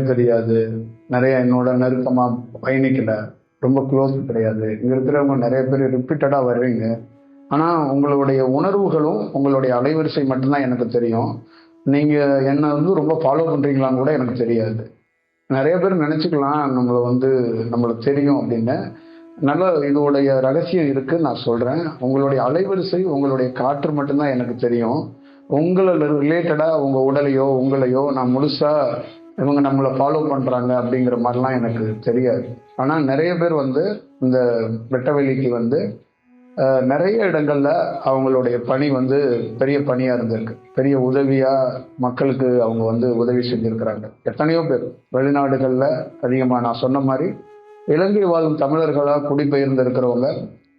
பேர் தெரியாது, நிறைய என்னோட நெருக்கமாக பயணிக்கல, ரொம்ப க்ளோஸ் கிடையாது. இங்கே இருக்கிறவங்க நிறைய பேர் ரிப்பீட்டடாக வர்றீங்க. ஆனால் உங்களுடைய உணர்வுகளும் உங்களுடைய அலைவரிசை மட்டும்தான் எனக்கு தெரியும். நீங்கள் என்னை ரொம்ப ஃபாலோ பண்ணுறீங்களான்னு கூட எனக்கு தெரியாது. நிறைய பேர் நினச்சிக்கலாம் நம்மளுக்கு தெரியும் அப்படின்னு. நல்ல இதோடைய ரகசியம் இருக்குன்னு நான் சொல்கிறேன். உங்களுடைய அலைவரிசை, உங்களுடைய காற்று மட்டும்தான் எனக்கு தெரியும். உங்களை ரிலேட்டடாக உங்கள் உடலையோ உங்களையோ நான் முழுசாக இவங்க நம்மளை ஃபாலோ பண்ணுறாங்க அப்படிங்கிற மாதிரிலாம் எனக்கு தெரியாது. ஆனால் நிறைய பேர் இந்த வெட்டவெளிக்கு நிறைய இடங்களில் அவங்களுடைய பணி பெரிய பணியாக இருந்திருக்கு. பெரிய உதவியாக மக்களுக்கு அவங்க உதவி செஞ்சுருக்கிறாங்க. எத்தனையோ பேர் வெளிநாடுகளில் அதிகமாக நான் சொன்ன மாதிரி இலங்கை வாழும் தமிழர்களாக குடிபெயர்ந்து இருக்கிறவங்க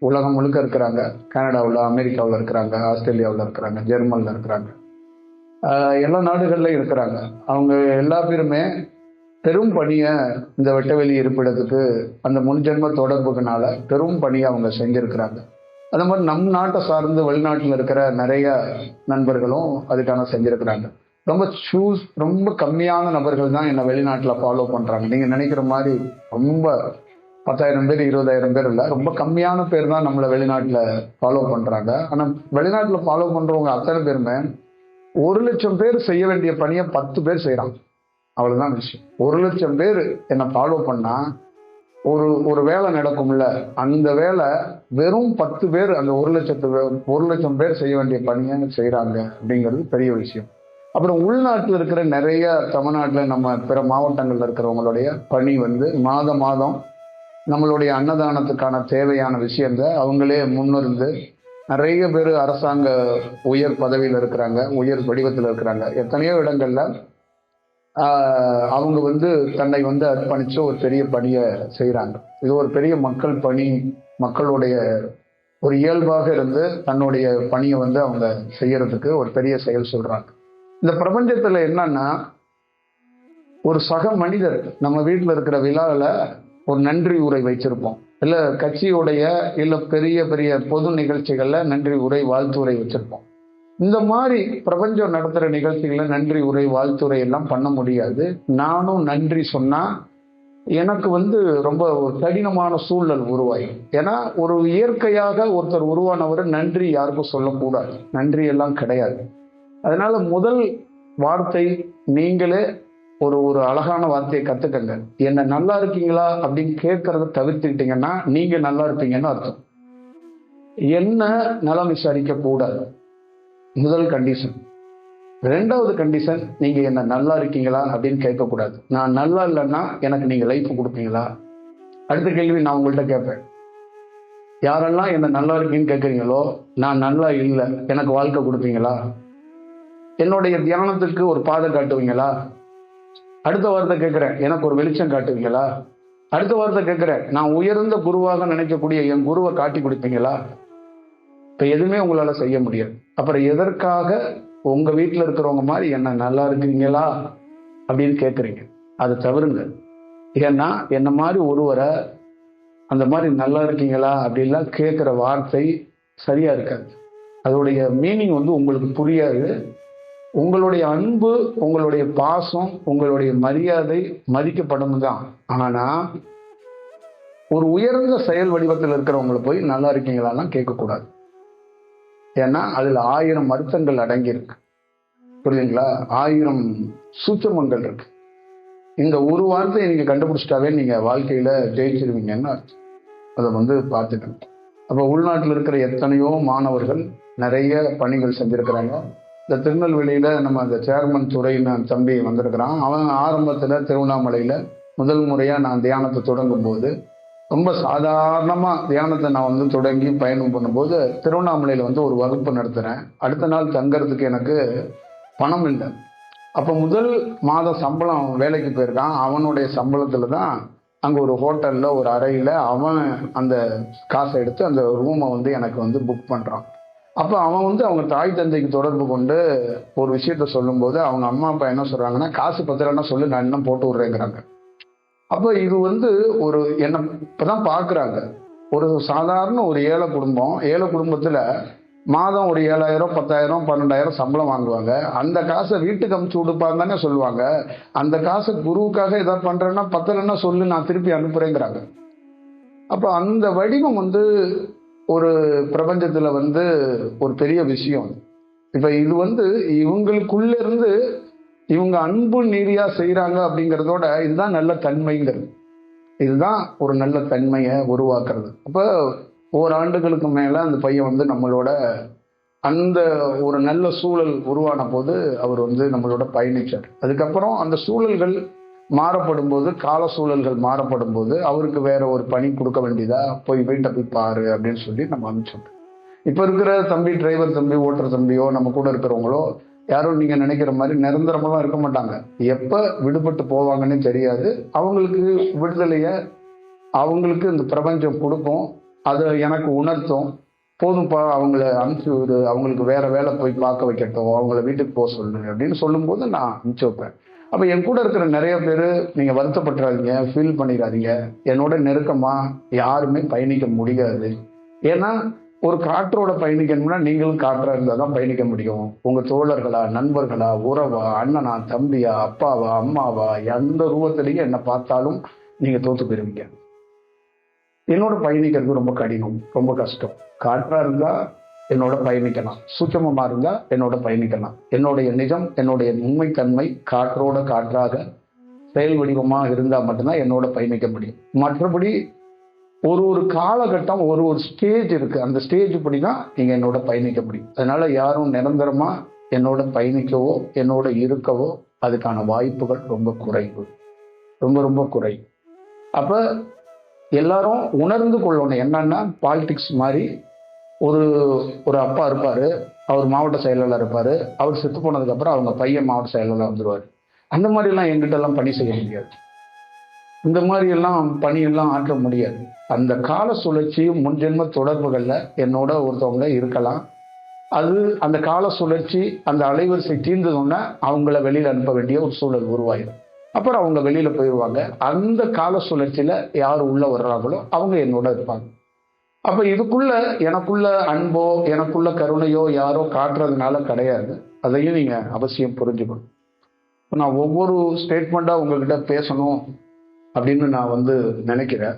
உலகம் முழுக்க இருக்கிறாங்க. கனடாவில், அமெரிக்காவில் இருக்கிறாங்க, ஆஸ்திரேலியாவில் இருக்கிறாங்க, ஜெர்மனில் இருக்கிறாங்க, எல்லா நாடுகள்லையும் இருக்கிறாங்க. அவங்க எல்லா பேருமே பெரும் பணியை இந்த வெட்டவெளி இருப்பிடத்துக்கு அந்த முன்ஜென்ம தொடர்புக்குனால பெரும் பணியை அவங்க செஞ்சுருக்கிறாங்க. அந்த மாதிரி நம் நாட்டை சார்ந்து வெளிநாட்டில் இருக்கிற நிறைய நண்பர்களும் அதுக்கான செஞ்சுருக்கிறாங்க. ரொம்ப கம்மியான நபர்கள் தான் என்னை வெளிநாட்டில் ஃபாலோ பண்ணுறாங்க. நீங்கள் நினைக்கிற மாதிரி ரொம்ப 10,000 பேர் 20,000 பேர் இல்லை, ரொம்ப கம்மியான பேர் தான் நம்மளை வெளிநாட்டில் ஃபாலோ பண்ணுறாங்க. ஆனால் வெளிநாட்டில் ஃபாலோ பண்ணுறவங்க அத்தனை பேருமே 1,00,000 பேர் செய்ய வேண்டிய பணியை 10 பேர் செய்கிறாங்க. அவ்வளோதான் விஷயம். 1,00,000 பேர் என்னை ஃபாலோ பண்ணால் ஒரு வேலை நடக்கும்ல, அந்த வேலை வெறும் 10 பேர் அந்த 1,00,000 பேர் செய்ய வேண்டிய பணியை செய்கிறாங்க அப்படிங்கிறது பெரிய விஷயம். அப்புறம் உள்நாட்டில் இருக்கிற நிறைய தமிழ்நாட்டில் நம்ம பிற மாவட்டங்களில் இருக்கிறவங்களுடைய பணி மாதம் நம்மளுடைய அன்னதானத்துக்கான தேவையான விஷயத்த அவங்களே முன்னிருந்து நிறைய பேர் அரசாங்க உயர் பதவியில் இருக்கிறாங்க, உயர் வடிவத்தில் இருக்கிறாங்க. எத்தனையோ இடங்கள்ல அவங்க தன்னை அர்ப்பணித்து ஒரு பெரிய பணியை செய்கிறாங்க. இது ஒரு பெரிய மக்கள் பணி, மக்களுடைய ஒரு இயல்பாக இருந்து தன்னுடைய பணியை அவங்க செய்யறதுக்கு ஒரு பெரிய செயல் சொல்கிறாங்க. இந்த பிரபஞ்சத்தில் என்னன்னா, ஒரு சக மனிதர் நம்ம வீட்டில் இருக்கிற விழாவில் ஒரு நன்றி உரை வச்சிருப்போம், இல்லை கட்சியுடைய இல்லை பெரிய பெரிய பொது நிகழ்ச்சிகளில் நன்றி உரை வாழ்த்துரை வச்சிருப்போம். இந்த மாதிரி பிரபஞ்சம் நடத்துகிற நிகழ்ச்சிகளை நன்றி உரை வாழ்த்துரை எல்லாம் பண்ண முடியாது. நானும் நன்றி சொன்னால் எனக்கு ரொம்ப ஒரு கடினமான சூழல் உருவாகும். ஏன்னா ஒரு இயற்கையாக ஒருத்தர் உருவானவர் நன்றி யாருக்கும் சொல்லக்கூடாது, நன்றி எல்லாம் கிடையாது. அதனால முதல் வார்த்தை நீங்களே ஒரு அழகான வார்த்தையை கற்றுக்கங்க. என்ன நல்லா இருக்கீங்களா அப்படின்னு கேட்கறத தவிர்த்துக்கிட்டீங்கன்னா நீங்க நல்லா இருப்பீங்கன்னு அர்த்தம். என்ன நலம் விசாரிக்க கூடாது, முதல் கண்டிஷன். 2வது கண்டிஷன், நீங்க என்ன நல்லா இருக்கீங்களா அப்படின்னு கேட்கக்கூடாது. நான் நல்லா இல்லைன்னா எனக்கு நீங்க லைஃப் கொடுப்பீங்களா? அடுத்த கேள்வி நான் உங்கள்கிட்ட கேட்பேன், யாரெல்லாம் என்ன நல்லா இருக்கீங்கன்னு கேட்குறீங்களோ, நான் நல்லா இல்லை எனக்கு வாழ்க்கை கொடுப்பீங்களா? என்னுடைய தியானத்துக்கு ஒரு பாதை காட்டுவீங்களா? அடுத்த வார்த்தை கேட்குறேன், எனக்கு ஒரு வெளிச்சம் காட்டுவீங்களா? அடுத்த வார்த்தை கேட்குறேன், நான் உயர்ந்த குருவாக நினைக்கக்கூடிய என் குருவை காட்டி கொடுப்பீங்களா? இப்போ எதுவுமே உங்களால் செய்ய முடியாது. அப்புறம் எதற்காக உங்கள் வீட்டில் இருக்கிறவங்க மாதிரி என்ன நல்லா இருக்கிறீங்களா அப்படின்னு கேட்குறீங்க? அதை தவிருங்க. ஏன்னா என்ன மாதிரி ஒருவரை அந்த மாதிரி நல்லா இருக்கீங்களா அப்படின்லாம் கேட்குற வார்த்தை சரியா இருக்காது. அதோடைய மீனிங் உங்களுக்கு புரியாது. உங்களுடைய அன்பு, உங்களுடைய பாசம், உங்களுடைய மரியாதை மதிக்கப்படும் தான். ஆனா ஒரு உயர்ந்த செயல் வடிவத்தில் இருக்கிறவங்களை போய் நல்லா இருக்கீங்களாலாம் கேட்கக்கூடாது. ஏன்னா அதுல 1000 அர்த்தங்கள் அடங்கி இருக்கு, புரியுதுங்களா? 1000 சூட்சமங்கள் இருக்கு. இந்த ஒரு வார்த்தையை நீங்க கண்டுபிடிச்சிட்டாவே நீங்க வாழ்க்கையில ஜெயிச்சிருவீங்கன்னு அதை பார்த்துக்கணும். அப்போ உள்நாட்டில் இருக்கிற எத்தனையோ மாணவர்கள் நிறைய பணிகள் செஞ்சிருக்கிறாங்க. இந்த திருநெல்வேலியில நம்ம அந்த சேர்மன் துறைன்னு தம்பி வந்திருக்கிறான். அவன் ஆரம்பத்தில் திருவண்ணாமலையில் முதல் முறையாக நான் தியானத்தை தொடங்கும் போது ரொம்ப சாதாரணமாக தியானத்தை நான் தொடங்கி பயணம் பண்ணும்போது திருவண்ணாமலையில் ஒரு வகுப்பு நடத்துகிறேன். அடுத்த நாள் தங்கறதுக்கு எனக்கு பணம் இல்லை. அப்போ முதல் மாத சம்பளம் வேலைக்கு போயிருக்கான். அவனுடைய சம்பளத்தில் தான் அங்கே ஒரு ஹோட்டலில் ஒரு அறையில் அவன் அந்த காசை எடுத்து அந்த ரூமை எனக்கு புக் பண்ணுறான். அப்போ அவன் அவங்க தாய் தந்தைக்கு தொடர்பு கொண்டு ஒரு விஷயத்த சொல்லும்போது அவங்க அம்மா அப்பா என்ன சொல்கிறாங்கன்னா, காசு பத்திரன்னா சொல்லு, நான் இன்னும் போட்டு விட்றேங்கிறாங்க. அப்போ இது ஒரு என்ன இப்போ தான் பார்க்குறாங்க. ஒரு சாதாரண ஒரு ஏழை குடும்பத்தில் மாதம் ஒரு 7,000 10,000 12,000 சம்பளம் வாங்குவாங்க. அந்த காசை வீட்டுக்கு அமுச்சு கொடுப்பாங்கன்னு சொல்லுவாங்க. அந்த காசை குருவுக்காக ஏதாவது பண்றேன்னா பத்தலைன்னா சொல்லு, நான் திருப்பி அனுப்புறேங்கிறாங்க. அப்ப அந்த வடிவம் ஒரு பிரபஞ்சத்துல ஒரு பெரிய விஷயம். இப்ப இது இவங்களுக்குள்ள இருந்து இவங்க அன்பு நீதியா செய்யறாங்க அப்படிங்கிறதோட இதுதான் நல்ல தன்மைங்கிறது. இதுதான் ஒரு நல்ல தன்மையை உருவாக்குறது. அப்ப ஓராண்டுகளுக்கு மேல அந்த பையன் நம்மளோட அந்த ஒரு நல்ல சூழல் உருவான போது அவர் நம்மளோட பயணிச்சார். அதுக்கப்புறம் அந்த சூழல்கள் மாறப்படும் போது, கால சூழல்கள் மாறப்படும் போது அவருக்கு வேற ஒரு பணி கொடுக்க வேண்டியதா, போய் வீட்டை போய் பாரு அப்படின்னு சொல்லி நம்ம அனுப்பிச்சோம். இப்ப இருக்கிற தம்பி, டிரைவர் தம்பி, ஓட்டுற தம்பியோ, நம்ம கூட இருக்கிறவங்களோ யாரும் நீங்க நினைக்கிற மாதிரி நிரந்தரமெல்லாம் இருக்க மாட்டாங்க. எப்ப விடுபட்டு போவாங்கன்னு தெரியாது. அவங்களுக்கு விடுதலைய அவங்களுக்கு இந்த பிரபஞ்சம் கொடுக்கும். அதை எனக்கு உணர்த்தும். போதும்ப்பா, அவங்கள அனுப்பிச்சு விடு, அவங்களுக்கு வேற வேலை போய் பார்க்க வைக்கட்டும், அவங்கள வீட்டுக்கு போக சொல்லு அப்படின்னு சொல்லும்போது நான் அனுப்பிச்சு வைப்பேன். அப்ப என் கூட இருக்கிற நிறைய பேர் நீங்க வருத்தப்பட்டுறாதீங்க, ஃபீல் பண்ணிடாதீங்க. என்னோட நெருக்கமா யாருமே பயணிக்க முடியாது. ஏன்னா ஒரு காற்றோட பயணிக்கணும்னா நீங்களும் காற்றா இருந்தால் தான் பயணிக்க முடியும். உங்க தோழர்களா, நண்பர்களா, உறவா, அண்ணனா, தம்பியா, அப்பாவா, அம்மாவா, எந்த ரூபத்திலையும் என்னை பார்த்தாலும் நீங்க தோத்து போயிருவீங்க. என்னோட பயணிக்கிறது ரொம்ப கடினம், ரொம்ப கஷ்டம். காற்றா இருந்தா என்னோட பயணிக்கலாம், சூட்சமமா இருந்தா என்னோட பயணிக்கலாம். என்னுடைய நிஜம், என்னுடைய உண்மைத்தன்மை காற்றோட காற்றாக செயல் வடிவமா இருந்தா மட்டும்தான் என்னோட பயணிக்க முடியும். மற்றபடி ஒரு காலகட்டம், ஒரு ஸ்டேஜ் இருக்கு. அந்த ஸ்டேஜ் இப்படிதான் நீங்க என்னோட பயணிக்க முடியும். அதனால யாரும் நிரந்தரமா என்னோட பயணிக்கவோ என்னோட இருக்கவோ அதுக்கான வாய்ப்புகள் ரொம்ப குறைவு, ரொம்ப ரொம்ப குறைவு. அப்ப எல்லாரும் உணர்ந்து கொள்ளணும். என்னன்னா பாலிடிக்ஸ் மாதிரி ஒரு அப்பா இருப்பாரு, அவர் மாவட்ட செயலாளர் இருப்பாரு. அவர் செத்து போனதுக்கு அப்புறம் அவங்க பையன் மாவட்ட செயலாளர் வந்துருவாரு. அந்த மாதிரி எல்லாம் எங்கிட்ட எல்லாம் பணி செய்ய முடியாது. இந்த மாதிரி எல்லாம் பணியெல்லாம் ஆற்ற முடியாது. அந்த கால சுழற்சியும் முன்ஜென்ம தொடர்புகள்ல என்னோட ஒருத்தவங்க இருக்கலாம். அது அந்த கால சுழற்சி, அந்த அலைவரிசை தீர்ந்ததுன்னா அவங்கள வெளியில அனுப்ப வேண்டிய ஒரு சூழல் உருவாயிடும். அப்புறம் அவங்க வெளியில போயிடுவாங்க. அந்த கால சுழற்சியில யார் உள்ள வர்றாங்களோ அவங்க என்னோட இருப்பாங்க. அப்ப இதுக்குள்ள எனக்குள்ள அன்போ எனக்குள்ள கருணையோ யாரோ காட்டுறதுனால கிடையாது. அதையும் நீங்க அவசியம் புரிஞ்சுக்கணும். நான் ஒவ்வொரு ஸ்டேட்மெண்டா உங்ககிட்ட பேசணும் அப்படின்னு நான் நினைக்கிறேன்.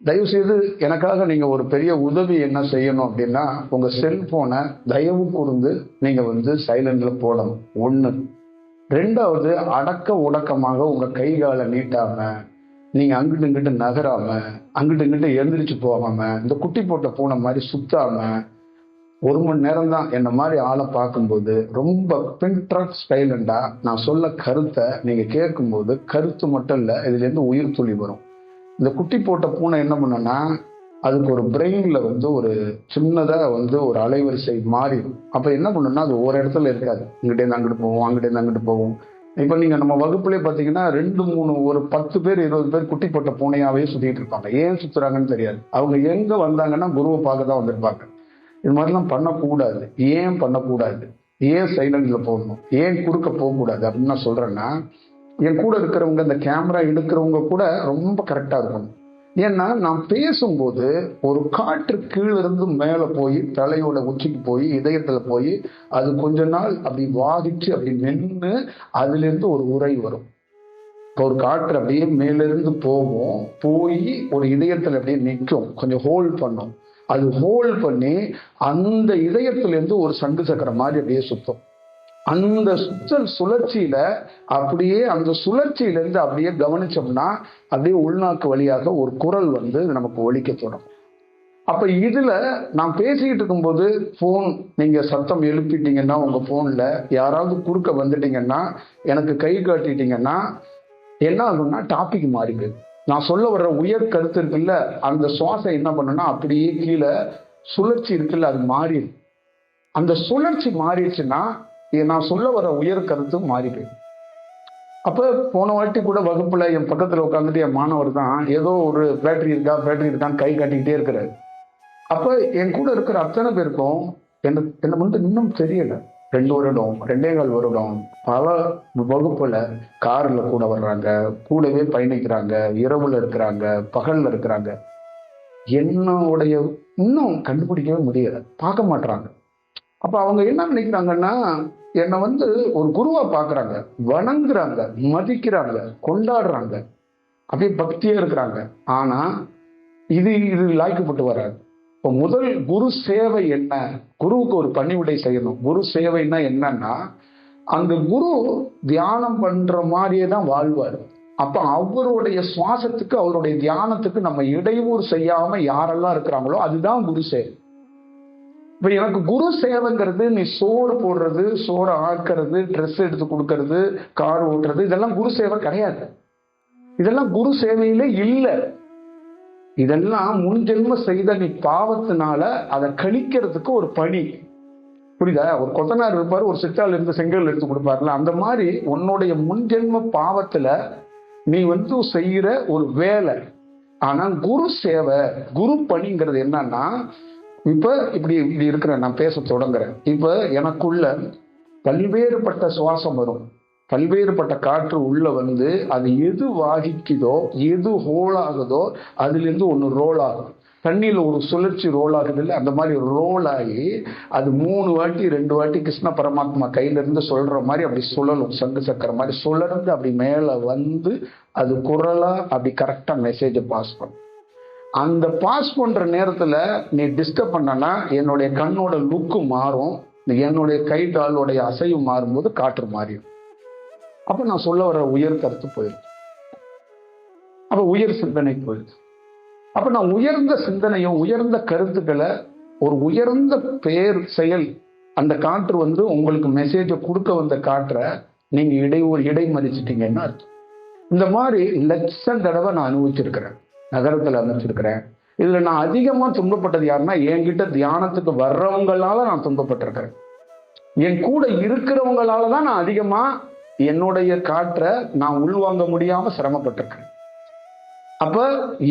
தயவு செய்து எனக்காக நீங்க ஒரு பெரிய உதவி என்ன செய்யணும் அப்படின்னா, உங்க செல்போனை தயவு கூர்ந்து நீங்க சைலண்ட்ல போடணும். ஒண்ணு. ரெண்டாவது, அடக்க உடக்கமாக உங்க கை காலை நீட்டாம, நீங்க அங்கிட்டு இங்கிட்டு நகராம, அங்கிட்டு இங்கிட்டு எழுந்திரிச்சு போகாம, இந்த குட்டி போட்ட பூனை மாதிரி சுத்தாம, 1 மணி நேரம் தான் என்ன மாதிரி ஆளை பார்க்கும்போது ரொம்ப பின்ட்ரஸ்ட் ஸ்டைலண்டா நான் சொல்ல கருத்தை நீங்க கேட்கும்போது, கருத்து மட்டும் இல்ல, இதுல இருந்து உயிர் துளி வரும். இந்த குட்டி போட்ட பூனை என்ன பண்ணுன்னா, அதுக்கு ஒரு பிரெயின்ல ஒரு சின்னதா ஒரு அலைவரிசை மாறிடும். அப்ப என்ன பண்ணுன்னா, அது ஒரு இடத்துல இருக்காது. இங்கிட்டேருந்து அங்கிட்டு போவோம், அங்கிட்டேருந்து அங்கிட்டு போவோம். இப்ப நீங்க நம்ம வகுப்புலேயே பாத்தீங்கன்னா 2 3 ஒரு 10 பேர் 20 பேர் குட்டி போட்ட பூனையாவே சுத்திட்டு இருப்பாங்க. ஏன் சுத்துறாங்கன்னு தெரியாது. அவங்க எங்க வந்தாங்கன்னா குருவை பார்க்க தான் வந்திருப்பாங்க. இது மாதிரிலாம் பண்ணக்கூடாது. ஏன் பண்ணக்கூடாது? ஏன் சைலண்ட்ல போகணும்? ஏன் குறுக்க போகக்கூடாது அப்படின்னு நான் சொல்றேன்னா, என் கூட இருக்கிறவங்க, இந்த கேமரா எடுக்கிறவங்க கூட ரொம்ப கரெக்டா இருக்கணும். ஏன்னா நான் பேசும்போது ஒரு காற்று கீழே இருந்து மேல போய் தலையோட உச்சிக்கு போய் இதயத்துல போய் அது கொஞ்ச நாள் அப்படி வாதிச்சு அப்படி நின்று அதுல இருந்து ஒரு உரை வரும். ஒரு காற்று அப்படியே மேலிருந்து போகும், போய் ஒரு இதயத்துல அப்படியே நிற்கும், கொஞ்சம் ஹோல்ட் பண்ணும். அது ஹோல்ட் பண்ணி அந்த இதயத்துல இருந்து ஒரு சங்கு சக்கரம் மாதிரி அப்படியே சுத்தும். அந்த சுற்றல் சுழற்சியில அப்படியே அந்த சுழற்சியில இருந்து அப்படியே கவனிச்சோம்னா அப்படியே உள்நாக்கு வழியாக ஒரு குரல் நமக்கு ஒலிக்க தொடங்கும். அப்ப இதுல நான் பேசிக்கிட்டு இருக்கும்போது போன் நீங்க சத்தம் எழுப்பிட்டீங்கன்னா, உங்க போன்ல யாராவது குறுக்க வந்துட்டீங்கன்னா, எனக்கு கை காட்டிட்டீங்கன்னா என்ன ஆகும்னா டாபிக் மாறி போயிடும். நான் சொல்ல வர்ற உயர் கருத்து இருக்குல்ல, அந்த சுவாசம் என்ன பண்ணுன்னா அப்படியே கீழே சுழற்சி இருக்குல்ல, அது மாறிடும். அந்த சுழற்சி மாறிடுச்சுன்னா நான் சொல்ல வர உயர் கருத்து மாறி போயிடும். அப்ப போன வாட்டி கூட வகுப்புல என் பக்கத்துல உட்காந்துட்டு என் மாணவர் தான் ஏதோ ஒரு பேட்டரி இருக்கான்னு கை காட்டிக்கிட்டே இருக்கிறாரு. அப்ப என் கூட இருக்கிற அத்தனை பேருக்கும் என்ன இன்னும் தெரியல. 2 வருடம் 2.25 வருடம் பல வகுப்புல கார்ல கூட வர்றாங்க, கூடவே பயணிக்கிறாங்க, இரவுல இருக்கிறாங்க, பகல்ல இருக்கிறாங்க. என்னுடைய இன்னும் கண்டுபிடிக்கவே முடியல, பார்க்க மாட்டாங்க. அப்ப அவங்க என்ன நினைக்கிறாங்கன்னா, என்னை வந்து ஒரு குருவா பாக்குறாங்க, வணங்குறாங்க, மதிக்கிறாங்க, கொண்டாடுறாங்க, அப்படியே பக்தியா இருக்கிறாங்க. ஆனா இது இது லாய்க்கப்பட்டு வராது. இப்போ முதல் குரு சேவை என்ன? குருவுக்கு ஒரு பணிவிடை செய்யணும். குரு சேவைன்னா என்னன்னா, அந்த குரு தியானம் பண்ற மாதிரியே தான் வாழ்வார். அப்ப அவருடைய சுவாசத்துக்கு, அவருடைய தியானத்துக்கு நம்ம இடையூறு செய்யாம யாரெல்லாம் இருக்கிறாங்களோ அதுதான் குரு சேவை. இப்ப எனக்கு குரு சேவைங்கிறது நீ சோறு போடுறது, சோறு ஆக்குறது, ட்ரெஸ் எடுத்து கொடுக்கறது, கார் ஓட்டுறது, இதெல்லாம் குரு சேவை கிடையாது. இதெல்லாம் குரு சேவையிலே இல்லை. இதெல்லாம் முன்ஜென்ம செய்த நீ பாவத்தினால அதை கழிக்கிறதுக்கு ஒரு பணி. புரியுதா? ஒரு கொத்தனார் இருப்பாரு, ஒரு சிற்றால் இருந்து செங்கல் எடுத்து கொடுப்பாருல, அந்த மாதிரி உன்னுடைய முன்ஜென்ம பாவத்துல நீ வந்து செய்யற ஒரு வேலை. ஆனா குரு சேவை, குரு பணிங்கிறது என்னன்னா, இப்ப இப்படி இப்படி இருக்கிற நான் பேச தொடங்குறேன். இப்ப எனக்குள்ள பல்வேறுபட்ட சுவாசம் வரும், பல்வேறுபட்ட காற்று உள்ள வந்து அது எது வாகிக்குதோ, எது ஹோல் ஆகுதோ அதுல இருந்து ஒண்ணு ரோல் ஆகும். தண்ணியில ஒரு சுழற்சி ரோல் ஆகுது இல்லை, அந்த மாதிரி ரோல் ஆகி அது 3 வாட்டி 2 வாட்டி கிருஷ்ண பரமாத்மா கையில இருந்து சொல்ற மாதிரி அப்படி சுழலும், சங்கு சக்கர மாதிரி சுழர்ந்து அப்படி மேல வந்து அது குரலா அப்படி கரெக்டா மெசேஜை பாஸ் பண்ணும். அந்த பாஸ் பண்ற நேரத்துல நீ டிஸ்டர்ப் பண்ணனா என்னுடைய கண்ணோட லுக்கு மாறும், என்னுடைய கை காலோடைய அசைவு மாறும்போது காற்று மாறிடும். அப்ப நான் சொல்ல வர உயர் கருத்து போயிடும், அப்ப உயர் சிந்தனை போயிடுது. அப்ப நான் உயர்ந்த சிந்தனையும் உயர்ந்த கருத்துக்களை, ஒரு உயர்ந்த பேர் செயல், அந்த காற்று வந்து உங்களுக்கு மெசேஜை கொடுக்க வந்த காற்றை நீங்க இடைமறிச்சிட்டீங்கன்னா அர்த்தம். இந்த மாதிரி லட்சம் தடவை நான் அனுபவிச்சிருக்கிறேன், நகரத்துல அமைச்சிருக்கிறேன். இதுல நான் அதிகமா துன்பப்பட்டது யாருன்னா, என்கிட்ட தியானத்துக்கு வர்றவங்களால நான் துன்பப்பட்டிருக்கிறேன். என் கூட இருக்கிறவங்களாலதான் நான் அதிகமா என்னுடைய காற்றை நான் உள்வாங்க முடியாம சிரமப்பட்டிருக்கேன். அப்ப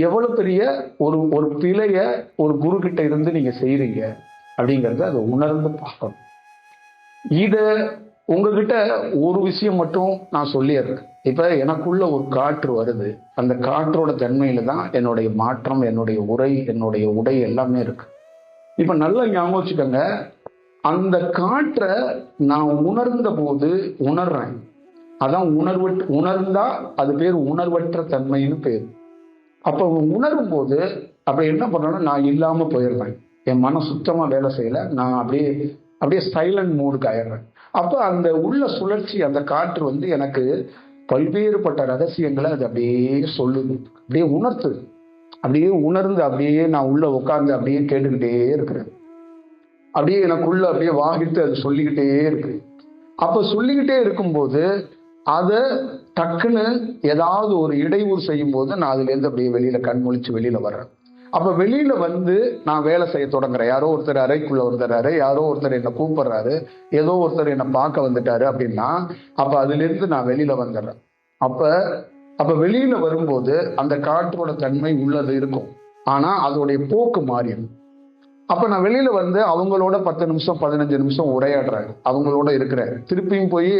எவ்வளவு பெரிய ஒரு ஒரு பிழைய ஒரு குரு கிட்ட இருந்து நீங்க செய்றீங்க அப்படிங்கறத அதை உணர்ந்து பார்க்கணும். இத உங்ககிட்ட ஒரு விஷயம் மட்டும் நான் சொல்லிடுறேன். இப்ப எனக்குள்ள ஒரு காற்று வருது, அந்த காற்றோட தன்மையில தான் என்னுடைய மாற்றம், என்னுடைய உரை, என்னுடைய உடை எல்லாமே இருக்கு. இப்ப நல்லா ஞாபகம் வச்சுக்கோங்க, அந்த காற்றை நான் உணர்ந்த போது உணர்றேன். அதான் உணர்ந்தா அது பேர் உணர்வற்ற தன்மைன்னு பேர். அப்ப உணரும் போது அப்ப என்ன பண்ணணும்னா, நான் இல்லாம போயிடுறேன், என் மனம் சுத்தமா வேலை செய்யல, நான் அப்படியே அப்படியே சைலண்ட் மூடுக்கு ஆயிடுறேன். அப்ப அந்த உள்ள சுழற்சி, அந்த காற்று வந்து எனக்கு பல்வேறுபட்ட ரகசியங்களை அது அப்படியே சொல்லுது, அப்படியே உணர்த்துது. அப்படியே உணர்ந்து அப்படியே நான் உள்ள உட்கார்ந்து அப்படியே கேட்டுக்கிட்டே இருக்கிறேன். அப்படியே எனக்குள்ள அப்படியே வாகிட்டு அது சொல்லிக்கிட்டே இருக்கு. அப்ப சொல்லிக்கிட்டே இருக்கும்போது அதை டக்குன்னு ஏதாவது ஒரு இடையூறு செய்யும் போது நான் அதுல இருந்து அப்படியே வெளியில கண்மொழிச்சு வெளியில வர்றேன். அப்ப வெளியில வந்து நான் வேலை செய்ய தொடங்குறேன். யாரோ ஒருத்தர் அறைக்குள்ள வந்துடுறாரு, யாரோ ஒருத்தர் என்னை கூப்பிடுறாரு, ஏதோ ஒருத்தர் என்னை பார்க்க வந்துட்டாரு அப்படின்னா, அப்ப அதுல இருந்து நான் வெளியில வந்துடுறேன். அப்ப அப்ப வெளியில வரும்போது அந்த காற்றோட தன்மை உள்ளது இருக்கும், ஆனா அதோடைய போக்கு மாறிடும். அப்ப நான் வெளியில வந்து அவங்களோட 10 நிமிஷம் 15 நிமிஷம் உரையாடுறேன், அவங்களோட இருக்கிறேன், திருப்பியும் போய்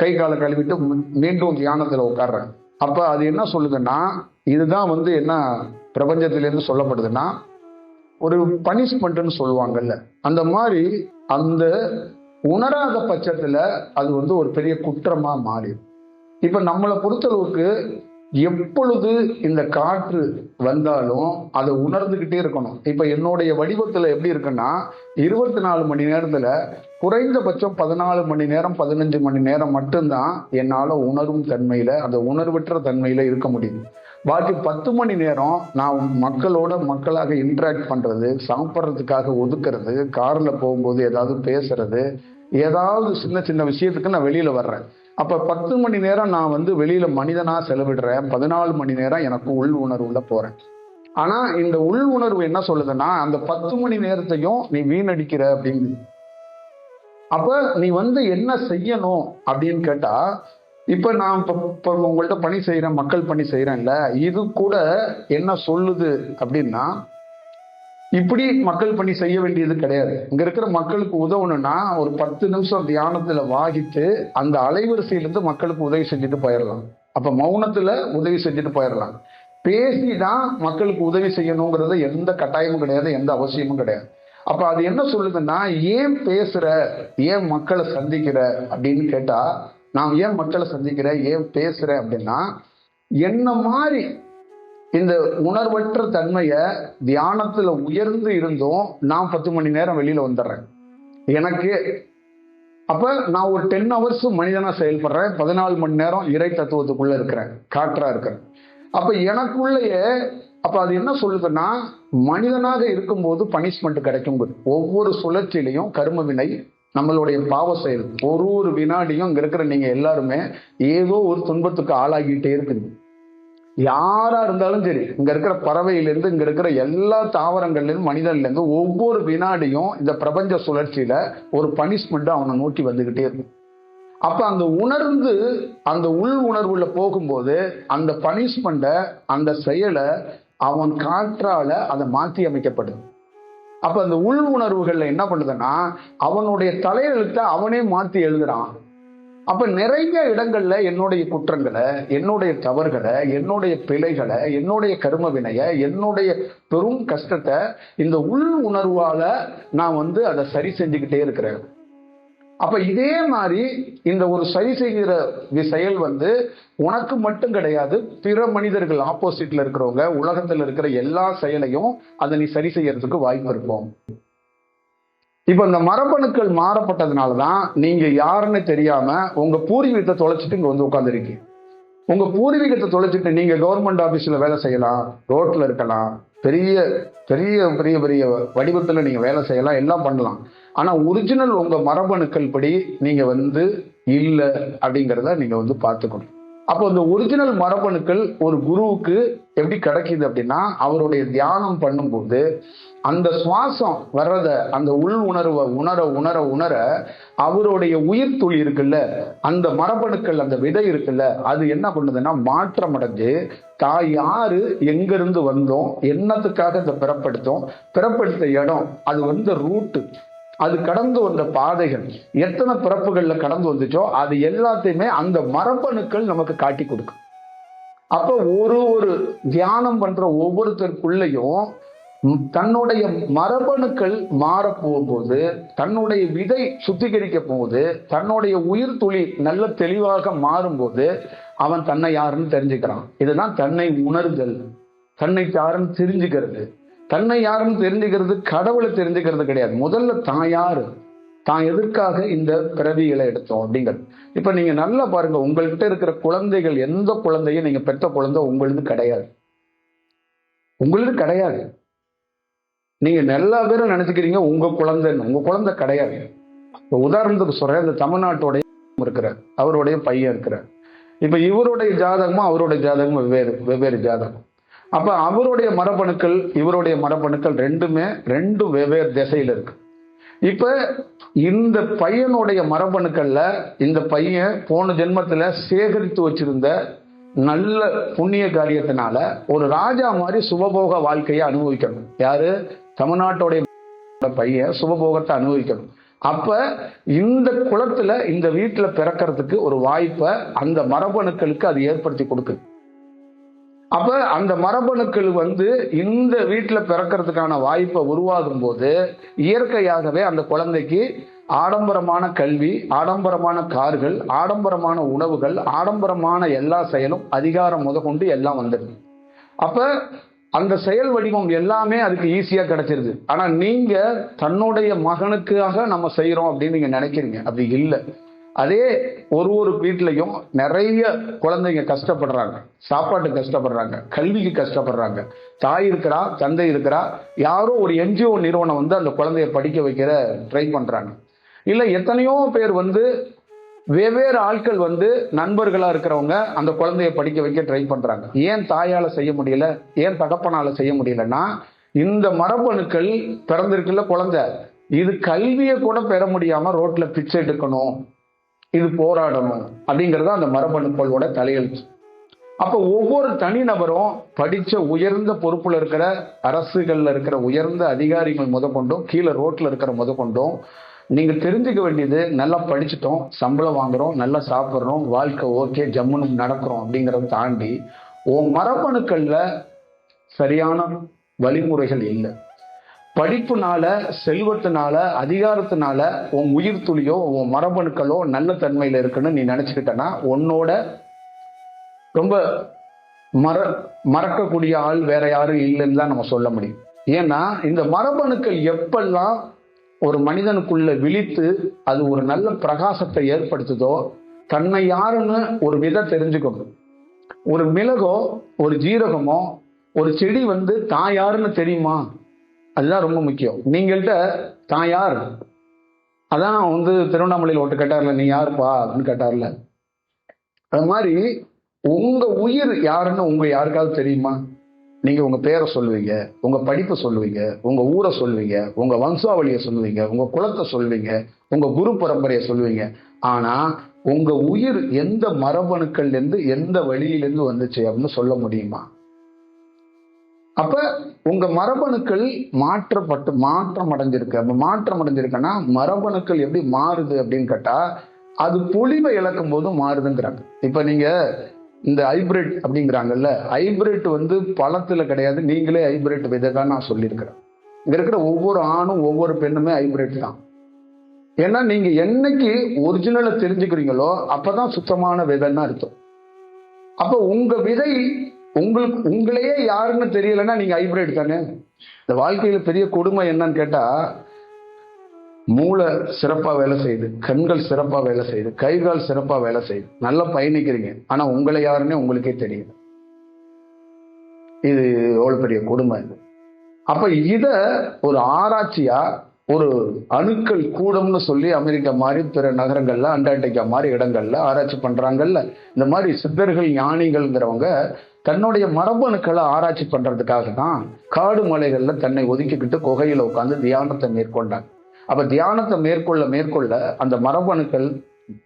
கை காலை கழுவிட்டு மீண்டும் தியானத்துல உட்கார்றேன். அப்ப அது என்ன சொல்லுதுன்னா, இதுதான் வந்து என்ன பிரபஞ்சத்திலிருந்து சொல்லப்படுதுன்னா, ஒரு பனிஷ்மெண்ட்னு சொல்லுவாங்கல்ல, அந்த மாதிரி அந்த உணராத பட்சத்துல அது வந்து ஒரு பெரிய குற்றமா மாறிடும். இப்ப நம்மளை பொறுத்தளவுக்கு எப்பொழுது இந்த காற்று வந்தாலும் அதை உணர்ந்துகிட்டே இருக்கணும். இப்ப என்னுடைய வடிவத்துல எப்படி இருக்குன்னா, 24 மணி நேரத்துல குறைந்தபட்சம் 14 மணி நேரம் 15 மணி நேரம் மட்டும்தான் என்னால உணரும் தன்மையில, அந்த உணர்வற்ற தன்மையில இருக்க முடியும். பாக்கி 10 மணி நேரம் நான் மக்களாக இன்டராக்ட் பண்றது, சாப்பிட்றதுக்காக ஒதுக்குறது, கார்ல போகும்போது ஏதாவது பேசுறது, ஏதாவது சின்ன சின்ன விஷயத்துக்கு நான் வெளியில வர்றேன். அப்ப 10 மணி நேரம் நான் வந்து வெளியில மனிதனா செலவிடுறேன், 14 மணி நேரம் எனக்கு உள் உணர்வுல போறேன். ஆனா இந்த உள் உணர்வு என்ன சொல்லுதுன்னா, அந்த 10 மணி நேரத்தையும் நீ வீணடிக்கிற அப்படிங்குது. அப்ப நீ வந்து என்ன செய்யணும் அப்படின்னு கேட்டா, இப்ப நான் இப்ப உங்கள்ட்ட பணி செய்யறேன், மக்கள் பணி செய்யறேன்ல, இது கூட என்ன சொல்லுது அப்படின்னா, இப்படி மக்கள் பணி செய்ய வேண்டியது கிடையாது. இங்க இருக்கிற மக்களுக்கு உதவணும்னா ஒரு 10 நிமிஷம் தியானத்துல வாகிட்டு அந்த அலைவரிசையிலிருந்து மக்களுக்கு உதவி செஞ்சுட்டு போயிடலாம். அப்ப மௌனத்துல உதவி செஞ்சுட்டு போயிடலாம். பேசிதான் மக்களுக்கு உதவி செய்யணுங்கிறது எந்த கட்டாயமும் கிடையாது, எந்த அவசியமும் கிடையாது. அப்ப அது என்ன சொல்லுதுன்னா, ஏன் பேசுற, ஏன் மக்களை சந்திக்கிற அப்படின்னு கேட்டா, நான் ஏன் மக்களை சந்திக்கிறேன், ஏன் பேசுறேன் அப்படின்னா, என்ன மாதிரி இந்த உணர்வற்ற தன்மைய தியானத்துல உயர்ந்து இருந்தும் நான் 10 மணி நேரம் வெளியில வந்துடுறேன். எனக்கு அப்ப நான் ஒரு 10 hours மனிதனா செயல்படுறேன், 14 மணி நேரம் இறை தத்துவத்துக்குள்ள இருக்கிறேன், காற்றா இருக்கிறேன். அப்ப எனக்குள்ளேயே அப்ப அது என்ன சொல்லுதுன்னா, மனிதனாக இருக்கும்போது பனிஷ்மெண்ட் கிடைக்கும். ஒவ்வொரு சுழற்சியிலையும் கர்ம வினை, நம்மளுடைய பாவ செயல், ஒரு வினாடியும் இங்க இருக்கிற நீங்க எல்லாருமே ஏதோ ஒரு துன்பத்துக்கு ஆளாகிட்டே இருக்குது. யாரா இருந்தாலும் சரி, இங்க இருக்கிற பறவையிலிருந்து இங்க இருக்கிற எல்லா தாவரங்கள்லேருந்து மனிதன்ல இருந்து ஒவ்வொரு வினாடியும் இந்த பிரபஞ்ச சுழற்சியில ஒரு பனிஷ்மெண்ட் அவனை நோக்கி வந்துகிட்டே இருக்கு. அப்ப அந்த உணர்ந்து அந்த உள் உணர்வுல போகும்போது அந்த பனிஷ்மெண்ட, அந்த செயலை அவன் காற்றால அதை மாற்றி அமைக்கப்படுது. அப்ப அந்த உள் உணர்வுகள்ல என்ன பண்ணுதுன்னா, அவனுடைய தலையெழுத்தை அவனே மாத்தி எழுதுறான். அப்ப நிறைய இடங்கள்ல என்னுடைய குற்றங்களை, என்னுடைய தவறுகளை, என்னுடைய பிழைகளை, என்னுடைய கர்ம வினைய, என்னுடைய பெரும் கஷ்டத்தை இந்த உள் உணர்வால நான் அதை சரி செஞ்சுக்கிட்டே இருக்கிறேன். அப்ப இதே மாதிரி இந்த ஒரு சரி செய்கிற செயல் உனக்கு மட்டும் கிடையாது, பிற மனிதர்கள் ஆப்போசிட்ல இருக்கிறவங்க, உலகத்துல இருக்கிற எல்லா செயலையும் அதை நீ சரி செய்யறதுக்கு வாய்ப்பு இருக்கும். இப்ப இந்த மரபணுக்கள் மாறப்பட்டதுனாலதான் நீங்க யாருன்னு தெரியாம உங்க பூர்வீகத்தை தொலைச்சிட்டு இங்க உட்கார்ந்துருக்கீங்க. உங்க பூர்வீகத்தை தொலைச்சிட்டு நீங்க கவர்மெண்ட் ஆபீஸ்ல வேலை செய்யலாம், ரோட்ல இருக்கலாம், பெரிய பெரிய பெரிய பெரிய வடிவத்துல நீங்க வேலை செய்யலாம், எல்லாம் பண்ணலாம். ஆனா ஒரிஜினல் உங்க மரபணுக்கள் படி நீங்க இல்ல அப்படிங்கிறத நீங்க பார்த்துக்கணும். அப்போ இந்த ஒரிஜினல் மரபணுக்கள் ஒரு குருவுக்கு எப்படி கிடைக்குது அப்படின்னா, அவருடைய தியானம் பண்ணும்போது அந்த சுவாசம் வர்றத, அந்த உள் உணர்வை உணர உணர உணர அவருடைய உயிர் துளி இருக்குல்ல, அந்த மரபணுக்கள், அந்த விதை இருக்குல்ல, அது என்ன பண்ணுதுன்னா மாற்றம் அடைஞ்சு தான் யாரு, எங்க இருந்து வந்தோம், என்னத்துக்காக இந்த பிறப்படுத்த இடம், அது ரூட்டு, அது கடந்து வந்த பாதைகள், எத்தனை பிறப்புகள்ல கடந்து வந்துச்சோ அது எல்லாத்தையுமே அந்த மரபணுக்கள் நமக்கு காட்டி கொடுக்கும். அப்ப ஒரு தியானம் பண்ற ஒவ்வொருத்தருக்குள்ளேயும் தன்னுடைய மரபணுக்கள் மாற போகும்போது, தன்னுடைய விதை சுத்திகரிக்க போகுது, தன்னுடைய உயிர் துளி நல்ல தெளிவாக மாறும்போது அவன் தன்னை யாருன்னு தெரிஞ்சுக்கிறான். இதுதான் தன்னை உணர்தல், தன்னை யாருன்னு தெரிஞ்சுக்கிறது. தன்னை யாருன்னு தெரிஞ்சுக்கிறது கடவுளை தெரிஞ்சுக்கிறது கிடையாது. முதல்ல தான் யாரு, தான் எதற்காக இந்த பிறவிகளை எடுத்தோம் அப்படிங்கிறது. இப்ப நீங்க நல்லா பாருங்க, உங்கள்கிட்ட இருக்கிற குழந்தைகள், எந்த குழந்தையும் நீங்க பெற்ற குழந்தை உங்களுக்கு கிடையாது, உங்களுக்கு கிடையாது. நீங்க எல்லா பேரும் நினைச்சுக்கிறீங்க உங்க குழந்தைன்னு. உங்க குழந்தை கிடையாது. உதாரணத்துக்கு சொல்றேன், இந்த தமிழ்நாட்டோடைய இருக்கிறார், அவருடைய பையன் இருக்கிறார். இப்ப இவருடைய ஜாதகமும் அவருடைய ஜாதகமும் வெவ்வேறு ஜாதகம். அப்ப அவருடைய மரபணுக்கள், இவருடைய மரபணுக்கள் ரெண்டும் வெவ்வேறு திசையில இருக்கு. இப்ப இந்த பையனுடைய மரபணுக்கள்ல இந்த பையன் போன ஜென்மத்துல சேகரித்து வச்சிருந்த நல்ல புண்ணிய காரியத்தினால ஒரு ராஜா மாதிரி சுபபோக வாழ்க்கையை அனுபவிக்கணும். யாரு? தமிழ்நாட்டுடைய பையன் சுபபோகத்தை அனுபவிக்கணும். அப்ப இந்த குலத்துல, இந்த வீட்டுல பிறக்கிறதுக்கு ஒரு வாய்ப்பை அந்த மரபணுக்களுக்கு அது ஏற்படுத்தி கொடுக்குது. அப்ப அந்த மரபணுக்கள் இந்த வீட்டுல பிறக்கிறதுக்கான வாய்ப்பை உருவாகும் போது இயற்கையாகவே அந்த குழந்தைக்கு ஆடம்பரமான கல்வி, ஆடம்பரமான கார்கள், ஆடம்பரமான உணவுகள், ஆடம்பரமான எல்லா செயலும், அதிகாரம் முதற்கொண்டு எல்லாம் வந்துடுது. அப்ப அந்த செயல் வடிவம் எல்லாமே அதுக்கு ஈஸியா கிடைச்சிருது. ஆனா நீங்க தன்னுடைய மகனுக்காக நம்ம செய்யறோம் அப்படின்னு நீங்க நினைக்கிறீங்க, அப்படி இல்லை. அதே ஒரு வீட்லையும் நிறைய குழந்தைங்க கஷ்டப்படுறாங்க, சாப்பாட்டுக்கு கஷ்டப்படுறாங்க, கல்விக்கு கஷ்டப்படுறாங்க. தாய் இருக்கிறா, தந்தை இருக்கிறா, யாரோ ஒரு என்ஜிஓ நிறுவனம் அந்த குழந்தைய படிக்க வைக்கிற ட்ரை பண்றாங்க. இல்ல எத்தனையோ பேர் வெவ்வேறு ஆட்கள் நண்பர்களா இருக்கிறவங்க அந்த குழந்தைய படிக்க வைக்க ட்ரை பண்றாங்க. ஏன் தாயால செய்ய முடியல, ஏன் தகப்பனால செய்ய முடியலன்னா, இந்த மரபணுக்கள் பிறந்திருக்குல்ல குழந்தை, இது கல்வியை கூட பெற முடியாம ரோட்ல பிச்சை எடுக்கணும், இது போராடணும் அப்படிங்கிறது அந்த மரபணுக்களோட தலையெழுத்து. அப்ப ஒவ்வொரு தனிநபரும் படிச்ச உயர்ந்த பொறுப்புல இருக்கிற அரசுகள்ல இருக்கிற உயர்ந்த அதிகாரிகள் முதற்கொண்டும், கீழே ரோட்ல இருக்கிற முதற்கொண்டும் நீங்க தெரிஞ்சுக்க வேண்டியது, நல்லா படிச்சுட்டோம், சம்பளம் வாங்குறோம், நல்லா சாப்பிட்றோம், வாழ்க்கை ஓகே ஜம்முன்னு நடக்கிறோம் அப்படிங்கிறத தாண்டி உன் மரபணுக்கள்ல சரியான வழிமுறைகள் இல்லை. படிப்புனால, செல்வத்தினால, அதிகாரத்தினால உன் உயிர் துளியோ உன் மரபணுக்களோ நல்ல தன்மையில இருக்குன்னு நீ நினைச்சுக்கிட்டனா உன்னோட ரொம்ப மறக்கக்கூடிய ஆள் வேற யாரும் இல்லைன்னு தான் நம்ம சொல்ல முடியும். ஏன்னா இந்த மரபணுக்கள் எப்பெல்லாம் ஒரு மனிதனுக்குள்ள விழித்து அது ஒரு நல்ல பிரகாசத்தை ஏற்படுத்துதோ, தன்னை யாருன்னு ஒரு தெரிஞ்சுக்கணும். ஒரு மிளகோ ஒரு ஜீரகமோ ஒரு செடி தான் யாருன்னு தெரியுமா? அதுதான் ரொம்ப முக்கியம். நீங்கள்கிட்ட தான் யார், அதான் திருவண்ணாமலையில் ஒட்டு கேட்டார்ல, நீ யாருப்பா அப்படின்னு கேட்டார்ல, அது மாதிரி உங்க உயிர் யாருன்னு உங்க யாருக்காவது தெரியுமா? நீங்க உங்க பேரை சொல்லுவீங்க, உங்க படிப்பை சொல்லுவீங்க, உங்க ஊரை சொல்லுவீங்க, உங்க வம்சாவளியை சொல்லுவீங்க, உங்க குலத்தை சொல்லுவீங்க, உங்க குரு பரம்பரையை சொல்லுவீங்க. ஆனா உங்க உயிர் எந்த மரபணுக்கள்ல இருந்து எந்த வழியிலிருந்து வந்துச்சு அப்படின்னு சொல்ல முடியுமா? அப்ப உங்க மரபணுக்கள் மாற்றம் அடைஞ்சிருக்கு. அப்ப மாற்றம் அடைஞ்சிருக்குன்னா மரபணுக்கள் எப்படி மாறுது அப்படின்னு கேட்டா, அது பொலிவை இழக்கும் போது மாறுதுங்கிறாங்க. இப்ப நீங்க இந்த ஹைபிரிட் அப்படிங்கிறாங்கல்ல, ஹைபிரிட் பழத்துல கிடையாது, நீங்களே ஹைபிரிட் விதை தான் நான் சொல்லியிருக்கிறேன். இங்க இருக்கிற ஒவ்வொரு ஆணும் ஒவ்வொரு பெண்ணுமே ஹைபிரிட் தான். ஏன்னா நீங்க என்னைக்கு ஒரிஜினலை தெரிஞ்சுக்கிறீங்களோ அப்பதான் சுத்தமான விதைன்னு அர்த்தம். அப்ப உங்க விதை உங்களையே யாருன்னு தெரியலன்னா நீங்க ஹைபிரிட் தானே. இந்த வாழ்க்கையில பெரிய கொடுமை என்னன்னு கேட்டா, மூளை சிறப்பா வேலை செய்யுது, கண்கள் சிறப்பா வேலை செய்யுது, கைகால் சிறப்பா வேலை செய்யுது, நல்லா பயணிக்கிறீங்க, ஆனா உங்களை யாருன்னே உங்களுக்கே தெரியுது. இது எவ்வளவு பெரிய கொடுமை. அப்ப இத ஒரு ஆராய்ச்சியா ஒரு அணுக்கள் கூடம்னு சொல்லி அமெரிக்கா மாதிரி பிற நகரங்கள்ல, அண்டார்டிகா மாதிரி இடங்கள்ல ஆராய்ச்சி பண்றாங்கல்ல. இந்த மாதிரி சித்தர்கள் ஞானிகள்ங்கிறவங்க தன்னுடைய மரபணுக்களை ஆராய்ச்சி பண்றதுக்காக தான் காடு மலைகள்ல தன்னை ஒதுக்கிக்கிட்டு குகையில உட்காந்து தியானத்தை மேற்கொண்டாங்க. அப்ப தியானத்தை மேற்கொள்ள அந்த மரபணுக்கள்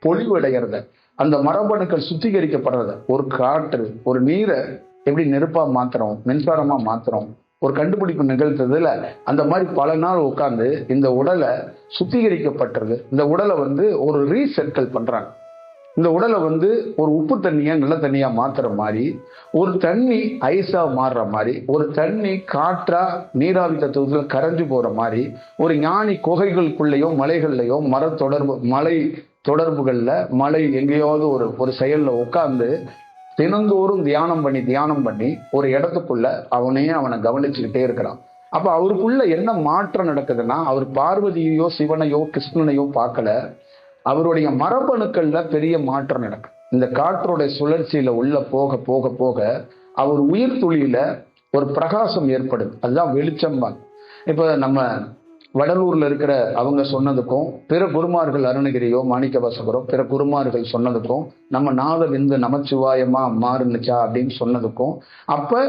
பொலிவடைகிறத, அந்த மரபணுக்கள் சுத்திகரிக்கப்படுறத, ஒரு காற்று ஒரு நீரை எப்படி நெருப்பா மாத்திரம், மின்சாரமா மாத்திரம், ஒரு கண்டுபிடிப்பு நிகழ்த்ததுல அந்த மாதிரி பல நாள் உட்கார்ந்து இந்த உடலை சுத்திகரிக்கப்பட்டது. இந்த உடலை ஒரு ரீசர்க்கிள் பண்றாங்க. இந்த உடலை ஒரு உப்பு தண்ணியா நல்ல தண்ணியா மாத்துற மாதிரி, ஒரு தண்ணி ஐஸா மாறுற மாதிரி, ஒரு தண்ணி காற்றா நீராவி தத்துவத்துல கரைஞ்சு போற மாதிரி, ஒரு ஞானி குகைகளுக்குள்ளேயோ மலைகள்லையோ மலை தொடர்புகள்ல மலை எங்கேயாவது ஒரு செயல்ல உட்கார்ந்து தினந்தோறும் தியானம் பண்ணி ஒரு இடத்துக்குள்ள அவனை கவனிச்சுக்கிட்டே இருக்கிறான். அப்ப அவருக்குள்ள என்ன மாற்றம் நடக்குதுன்னா, அவர் பார்வதியையோ சிவனையோ கிருஷ்ணனையோ பார்க்கல, அவருடைய மரபணுக்கள்ல பெரிய மாற்றம் நடக்கும். இந்த காற்றோட சுழற்சியில உள்ள போக போக போக அவர் உயிர் துளியில ஒரு பிரகாசம் ஏற்படுது. அதுதான் வெளிச்சம். இப்ப நம்ம வடலூர்ல இருக்கிற அவங்க சொன்னதுக்கும், பிற குருமார்கள் அருணகிரியோ மாணிக்க வாசகரோ பிற குருமார்கள் சொன்னதுக்கும், நம்ம நாத விந்து நமச்சிவாயமா மாறுனுச்சா அப்படின்னு சொன்னதுக்கும், அப்ப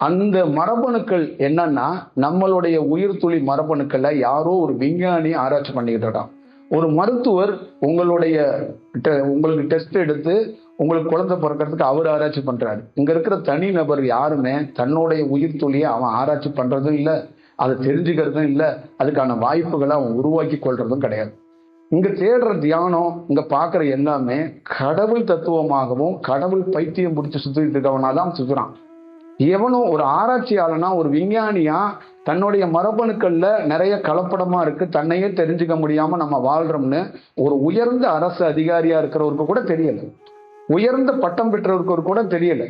அந்த மரபணுக்கள் என்னன்னா, நம்மளுடைய உயிர் துளி மரபணுக்களை யாரோ ஒரு விஞ்ஞானி ஆராய்ச்சி பண்ணிக்கிட்டு இருக்கான். ஒரு மருத்துவர் உங்களுக்கு டெஸ்ட் எடுத்து உங்களுக்கு குழந்தை பிறக்கிறதுக்கு அவர் ஆராய்ச்சி பண்றாரு. இங்க இருக்கிற தனி நபர் யாருமே தன்னுடைய உயிர் துளியை அவன் ஆராய்ச்சி பண்றதும் இல்லை, அதை தெரிஞ்சுக்கிறதும் இல்லை, அதுக்கான வாய்ப்புகளை அவன் உருவாக்கி கொள்றதும் கிடையாது. இங்க தேடுற தியானம், இங்க பாக்குற எல்லாமே கடவுள் தத்துவமாகவும் கடவுள் பைத்தியம் பிடிச்சி சுத்திட்டு இருக்கவனாதான் சுத்துறான். எவனும் ஒரு ஆராய்ச்சியாளனா ஒரு விஞ்ஞானியா தன்னுடைய மரபணுக்கள்ல நிறைய கலப்படமா இருக்கு, தன்னையே தெரிஞ்சுக்க முடியாம நம்ம வாழ்றோம்னு ஒரு உயர்ந்த அரசு அதிகாரியா இருக்கிறவருக்கு கூட தெரியல, உயர்ந்த பட்டம் பெற்றவருக்கு கூட தெரியல.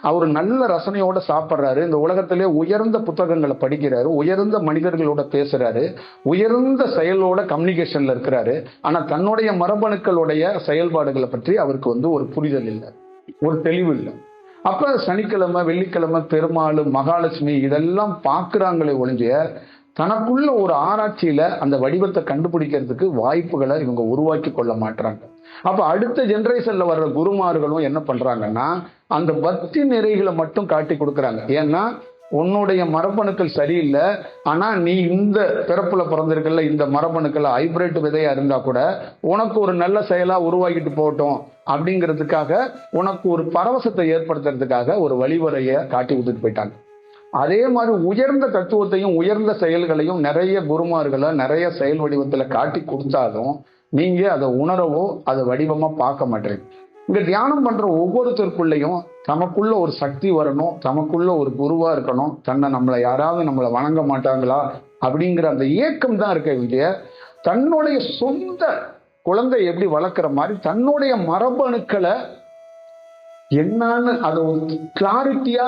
அவர் நல்ல ரசனையோட சாப்பிட்றாரு, இந்த உலகத்திலே உயர்ந்த புத்தகங்களை படிக்கிறாரு, உயர்ந்த மனிதர்களோட பேசுறாரு, உயர்ந்த செயலோட கம்யூனிகேஷன்ல இருக்கிறாரு. ஆனா தன்னுடைய மரபணுக்களுடைய செயல்பாடுகளை பற்றி அவருக்கு ஒரு புரிதல் இல்லை, ஒரு தெளிவு இல்லை. அப்ப சனிக்கிழமை வெள்ளிக்கிழமை பெருமாள் மகாலட்சுமி இதெல்லாம் பார்க்கிறாங்களே ஒழிஞ்ச தனக்குள்ள ஒரு ஆராய்ச்சியில அந்த வடிவத்தை கண்டுபிடிக்கிறதுக்கு வாய்ப்புகளை இவங்க உருவாக்கி கொள்ள மாட்டாங்க. அப்ப அடுத்த ஜெனரேஷன்ல வர்ற குருமார்களும் என்ன பண்றாங்கன்னா, அந்த பக்தி நிறைகளை மட்டும் காட்டி கொடுக்குறாங்க. ஏன்னா உன்னுடைய மரபணுக்கள் சரியில்லை, ஆனா நீ இந்த பிறப்புல பிறந்திருக்கல, இந்த மரபணுக்கள் ஹைபிரிட் விதையா இருந்தா கூட உனக்கு ஒரு நல்ல செயலா உருவாக்கிட்டு போகட்டும் அப்படிங்கிறதுக்காக, உனக்கு ஒரு பரவசத்தை ஏற்படுத்துறதுக்காக ஒரு வழிமுறைய காட்டி விட்டுட்டு போயிட்டாங்க. அதே மாதிரி உயர்ந்த தத்துவத்தையும் உயர்ந்த செயல்களையும் நிறைய குருமார்களை நிறைய செயல் வடிவத்துல காட்டி கொடுத்தாலும் நீங்க அதை உணரவோ அதை வடிவமா பார்க்க மாட்டீங்க. இங்க தியானம் பண்ற ஒவ்வொருத்தருக்குள்ளேயும் தமக்குள்ள ஒரு சக்தி வரணும், தமக்குள்ள ஒரு குருவா இருக்கணும். நம்மளை யாராவது நம்மளை வணங்க மாட்டாங்களா, அப்படிங்கிற அந்த ஏக்கம் தான் இருக்க இல்லைய, தன்னுடைய சொந்த குழந்தை எப்படி வளர்க்குற மாதிரி தன்னுடைய மரபணுக்களை என்னன்னு அதை ஒரு கிளாரிட்டியா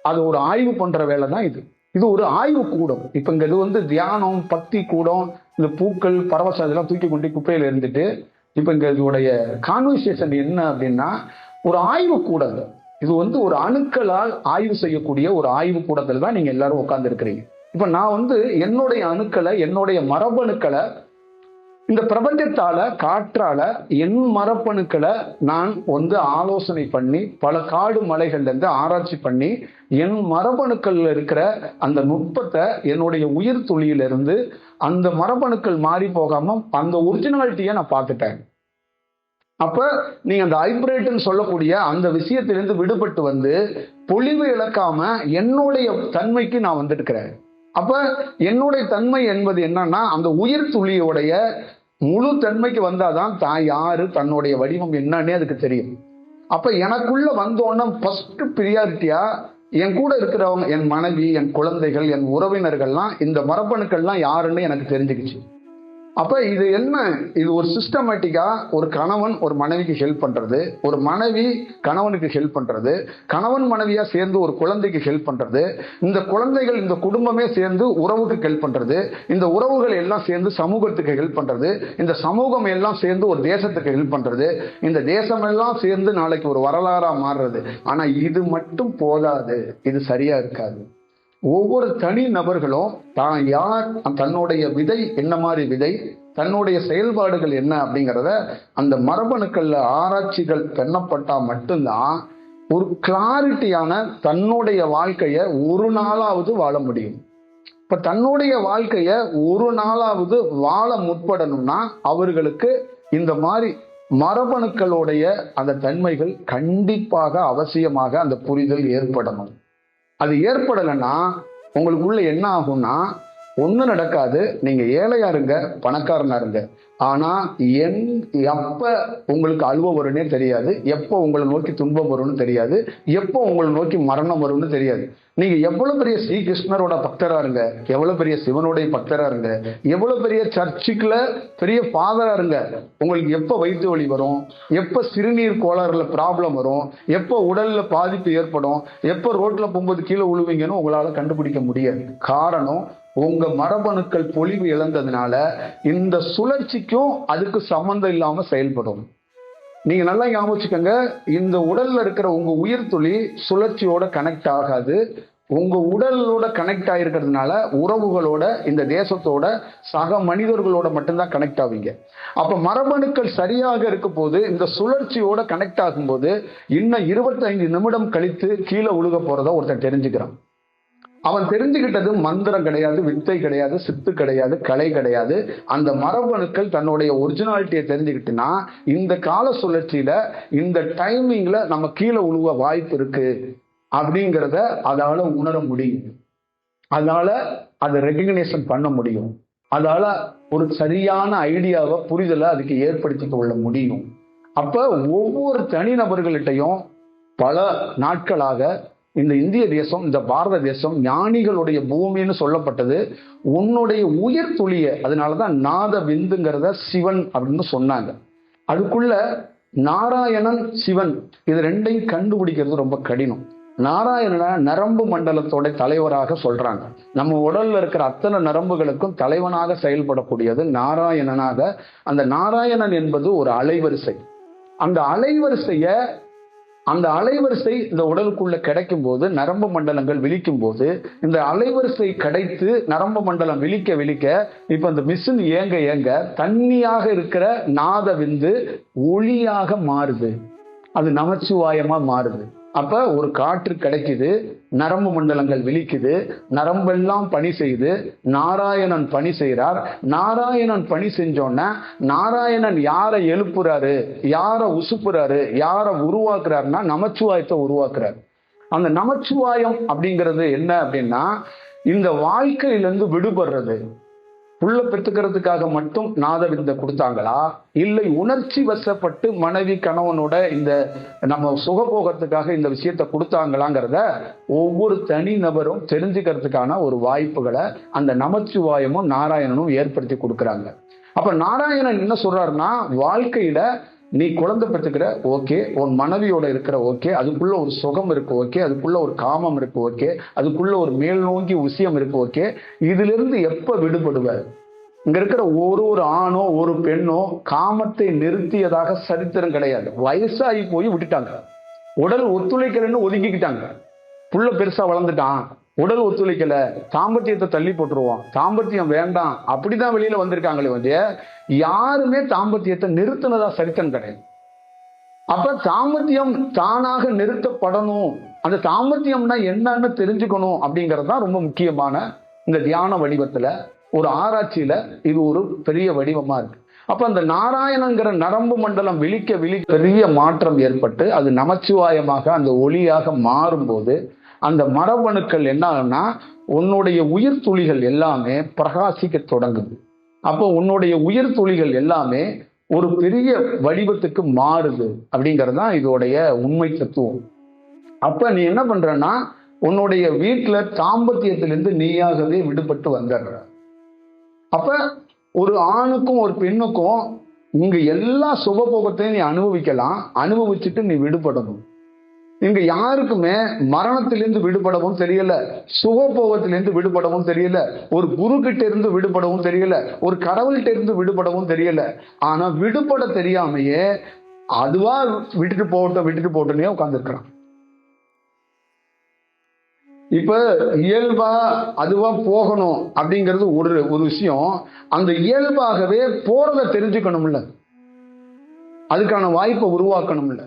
அதை ஒரு ஆய்வு பண்ற வேலை தான் இது. இது ஒரு ஆய்வு கூடம். இப்ப இங்க இது தியானம், பக்தி கூடம், இந்த பூக்கள், பரவசம் இதெல்லாம் தூக்கி கொண்டு குப்பையில இருந்துட்டு, இப்ப இங்க இதோடைய கான்வர்சேஷன் என்ன அப்படின்னா ஒரு ஆய்வு கூடம். இது ஒரு அணுக்களால் ஆய்வு செய்யக்கூடிய ஒரு ஆய்வு கூடத்தில் தான் நீங்க எல்லாரும் உட்கார்ந்து இருக்கிறீங்க. இப்ப நான் என்னுடைய அணுக்களை, என்னுடைய மரபணுக்களை இந்த பிரபஞ்சத்தால, காற்றால என் மரபணுக்களை நான் ஆலோசனை பண்ணி பல காடு மலைகள்ல இருந்து ஆராய்ச்சி பண்ணி என் மரபணுக்கள்ல இருக்கிற அந்த நுட்பத்தை என்னுடைய உயிர் துளியிலிருந்து அந்த மரபணுக்கள் மாறி போகாம அந்த ஒரிஜினாலிட்டியை நான் பார்த்துட்டேன். அப்ப நீங்க அந்த ஹைபிரேட்னு சொல்லக்கூடிய அந்த விஷயத்திலிருந்து விடுபட்டு பொலிவு இழக்காம என்னுடைய தன்மைக்கு நான் வந்துட்டுக்கிறேன். அப்ப என்னுடைய தன்மை என்பது என்னன்னா அந்த உயிர் துளியோடைய முழு தன்மைக்கு வந்தாதான் தான் யாரு, தன்னுடைய வடிவம் என்னன்னே அதுக்கு தெரியும். அப்ப எனக்குள்ள வந்தோன்னா ஃபர்ஸ்ட் பிரியாரிட்டியா என் கூட இருக்கிறவங்க, என் மனைவி, என் குழந்தைகள், என் உறவினர்கள்லாம், இந்த மரபணுக்கள்லாம் யாருன்னு எனக்கு தெரிஞ்சுக்கிச்சு. அப்ப இது என்ன, இது ஒரு சிஸ்டமேட்டிக்கா ஒரு கணவன் ஒரு மனைவிக்கு ஹெல்ப் பண்றது, ஒரு மனைவி கணவனுக்கு ஹெல்ப் பண்றது, கணவன் மனைவியா சேர்ந்து ஒரு குழந்தைக்கு ஹெல்ப் பண்றது, இந்த குழந்தைகள் இந்த குடும்பமே சேர்ந்து உறவுக்கு ஹெல்ப் பண்றது, இந்த உறவுகள் எல்லாம் சேர்ந்து சமூகத்துக்கு ஹெல்ப் பண்றது, இந்த சமூகம் எல்லாம் சேர்ந்து ஒரு தேசத்துக்கு ஹெல்ப் பண்றது, இந்த தேசம் எல்லாம் சேர்ந்து நாளைக்கு ஒரு வரலாறா மாறுறது. ஆனா இது மட்டும் போதாது, இது சரியா இருக்காது. ஒவ்வொரு தனி நபர்களும் தான் யார், தன்னுடைய விதை என்ன மாதிரி விதை, தன்னுடைய செயல்பாடுகள் என்ன அப்படிங்கிறத அந்த மரபணுக்கள்ல ஆராய்ச்சிகள் பண்ணப்பட்டா மட்டும்தான் ஒரு கிளாரிட்டியான தன்னுடைய வாழ்க்கைய ஒரு நாளாவது வாழ முடியும். இப்ப தன்னுடைய வாழ்க்கைய ஒரு நாளாவது வாழ முற்படணும்னா அவர்களுக்கு இந்த மாதிரி மரபணுக்களுடைய அந்த தன்மைகள் கண்டிப்பாக அவசியமாக அந்த புரிதல் ஏற்படணும். அது ஏற்படலைன்னா உங்களுக்குள்ள என்ன ஆகும்னா ஒன்றும் நடக்காது. நீங்க ஏழையா இருங்க, பணக்காரனா இருங்க, ஆனா எப்ப உங்களுக்கு அழுவ வரும்னே தெரியாது, எப்போ உங்களை நோக்கி துன்பம் வரும்னு தெரியாது, எப்போ உங்களை நோக்கி மரணம் வரும்னு தெரியாது. நீங்க எவ்வளவு பெரிய ஸ்ரீகிருஷ்ணரோட பக்தரா இருங்க, எவ்வளவு பெரிய சிவனுடைய பக்தரா இருங்க, எவ்வளவு பெரிய சர்ச்சுக்குள்ள பெரிய ஃபாதரா இருங்க, உங்களுக்கு எப்ப வயிற்று வலி வரும், எப்ப சிறுநீர் கோளாறுல ப்ராப்ளம் வரும், எப்போ உடல்ல பாதிப்பு ஏற்படும், எப்போ ரோட்ல போகும்போது கீழே விழுவீங்கன்னு உங்களால கண்டுபிடிக்க முடியாது. காரணம், உங்க மரபணுக்கள் பொலிவு இழந்ததுனால இந்த சுழற்சிக்கும் அதுக்கு சம்பந்தம் இல்லாம செயல்படும். நீங்க நல்லா ஞாபகம், இந்த உடல்ல இருக்கிற உங்க உயிர் துளி சுழற்சியோட கனெக்ட் ஆகாது. உங்க உடலோட கனெக்ட் ஆகிருக்கிறதுனால உறவுகளோட, இந்த தேசத்தோட, சக மனிதர்களோட மட்டும்தான் கனெக்ட் ஆவீங்க. அப்ப மரபணுக்கள் சரியாக இருக்கும் போது, இந்த சுழற்சியோட கனெக்ட் ஆகும்போது இன்னும் 25 நிமிடம் கழித்து கீழே உழுக போறத ஒருத்தன் தெரிஞ்சுக்கிறான். அவன் தெரிஞ்சுக்கிட்டது மந்திரம் கிடையாது, வித்தை கிடையாது, சித்து கிடையாது, கலை கிடையாது. அந்த மரபணுக்கள் தன்னுடைய ஒரிஜினாலிட்டியை தெரிஞ்சுக்கிட்டுனா இந்த கால சுழற்சியில இந்த டைமிங்ல நம்ம கீழே உழுவ வாய்ப்பு இருக்கு அப்படிங்கிறத அதால உணர முடியும். அதனால அதை ரெகக்னேஷன் பண்ண முடியும். அதால ஒரு சரியான ஐடியாவை, புரிதலை அதுக்கு ஏற்படுத்தி கொள்ள முடியும். அப்ப ஒவ்வொரு தனிநபர்கள்கிட்டையும் பல நாட்களாக இந்த இந்திய தேசம், இந்த பாரத தேசம் ஞானிகளுடைய பூமின்னு சொல்லப்பட்டது. உன்னுடைய உயிர் துளிய, அதனாலதான் நாத விந்துங்கிறத சிவன் அப்படின்னு சொன்னாங்க. அதுக்குள்ள நாராயணன், சிவன் இது ரெண்டையும் கண்டுபிடிக்கிறது ரொம்ப கடினம். நாராயணனை நரம்பு மண்டலத்தோட தலைவராக சொல்றாங்க. நம்ம உடல்ல இருக்கிற அத்தனை நரம்புகளுக்கும் தலைவனாக செயல்படக்கூடியது நாராயணனாக. அந்த நாராயணன் என்பது ஒரு அலைவரிசை. அந்த அலைவரிசை இந்த உடலுக்குள்ள கிடைக்கும் போது, நரம்பு மண்டலங்கள் விழிக்கும் போது, இந்த அலைவரிசை கிடைத்து நரம்பு மண்டலம் விழிக்க இப்ப இந்த மிஷின் ஏங்க தண்ணியாக இருக்கிற நாத விந்து ஒளியாக மாறுது. அது நமச்சிவாயமா மாறுது. அப்ப ஒரு காற்று கிடைக்குது, நரம்பு மண்டலங்கள் விழிக்குது, நரம்பெல்லாம் பணி செய்து, நாராயணன் பணி செய்கிறார். நாராயணன் பணி செஞ்சோன்னா நாராயணன் யாரை எழுப்புறாரு, யாரை உசுப்புறாரு, யாரை உருவாக்குறாருன்னா நமச்சிவாயத்தை உருவாக்குறாரு. அந்த நமச்சிவாயம் அப்படிங்கிறது என்ன அப்படின்னா இந்த வாழ்க்கையிலிருந்து விடுபடுறது. புள்ள பெற்றுக்கிறதுக்காக மட்டும் நாதவித்தை கொடுத்தாங்களா, இல்லை உணர்ச்சி வசப்பட்டு மனைவி கணவனோட இந்த நம்ம சுகபோகத்துக்காக இந்த விஷயத்த கொடுத்தாங்களாங்கிறத ஒவ்வொரு தனி நபரும் தெரிஞ்சுக்கிறதுக்கான ஒரு வாய்ப்புகளை அந்த நமச்சிவாயமும் நாராயணனும் ஏற்படுத்தி கொடுக்குறாங்க. அப்ப நாராயணன் என்ன சொல்றாருன்னா, வாழ்க்கையில நீ குழந்தை பெற்றுக்கிற ஓகே, உன் மனைவியோட இருக்கிற ஓகே, அதுக்குள்ள ஒரு சுகம் இருக்கு ஓகே, அதுக்குள்ள ஒரு காமம் இருக்கு ஓகே, அதுக்குள்ள ஒரு மேல் நோக்கி விஷயம் இருக்கு ஓகே, இதுல இருந்து எப்ப விடுபடுவ? இங்க இருக்கிற ஒரு ஆணோ ஒரு பெண்ணோ காமத்தை நிறுத்தியதாக சரித்திரம் கிடையாது. வயசாகி போய் விட்டுட்டாங்க, உடல் ஒத்துழைக்கலன்னு ஒதுங்கிக்கிட்டாங்க. புள்ள பெருசா வளர்ந்துட்டான், உடல் ஒத்துழைக்கல, தாம்பத்தியத்தை தள்ளி போட்டுருவோம், தாம்பத்தியம் வேண்டாம், அப்படிதான் வெளியில வந்திருக்காங்களே வந்து யாருமே தாம்பத்தியத்தை நிறுத்தினதா சரித்திரம் கிடையாது. அப்ப தாம்பத்தியம் தானாக நிறுத்தப்படணும், அந்த தாம்பத்தியம்னா என்னன்னு தெரிஞ்சுக்கணும் அப்படிங்கிறது தான் ரொம்ப முக்கியமான இந்த தியான வடிவத்துல ஒரு ஆராய்ச்சியில இது ஒரு பெரிய வடிவமா இருக்கு. அப்ப அந்த நாராயணங்கிற நரம்பு மண்டலம் விழிக்க பெரிய மாற்றம் ஏற்பட்டு அது நமச்சிவாயமாக அந்த ஒளியாக மாறும்போது அந்த மரபணுக்கள் என்ன ஆகும்னா, உன்னுடைய உயிர் துளிகள் எல்லாமே பிரகாசிக்க தொடங்குது. அப்போ உன்னுடைய உயிர் துளிகள் எல்லாமே ஒரு பெரிய வடிவத்துக்கு மாறுது அப்படிங்கிறது தான் இதோடைய உண்மை தத்துவம். அப்ப நீ என்ன பண்றன்னா, உன்னுடைய வீட்டுல தாம்பத்தியத்திலிருந்து நீயாகவே விடுபட்டு வந்துடுற. அப்ப ஒரு ஆணுக்கும் ஒரு பெண்ணுக்கும் இங்க எல்லா சுகபோகத்தையும் நீ அனுபவிக்கலாம், அனுபவிச்சுட்டு நீ விடுபடணும். இங்க யாருக்குமே மரணத்திலிருந்து விடுபடவும் தெரியல, சுகபோகத்திலிருந்து விடுபடவும் தெரியல, ஒரு குரு கிட்ட இருந்து விடுபடவும் தெரியல, ஒரு கடவுள்கிட்ட இருந்து விடுபடவும் தெரியல. ஆனா விடுபட தெரியாமையே அதுவா விட்டுட்டு போட்டோன்னே உட்கார்ந்துருக்கிறான். இப்ப இயல்பா அதுவா போகணும் அப்படிங்கிறது ஒரு விஷயம். அந்த இயல்பாகவே போறதை தெரிஞ்சுக்கணும்ல, அதுக்கான வாய்ப்பை உருவாக்கணும்ல.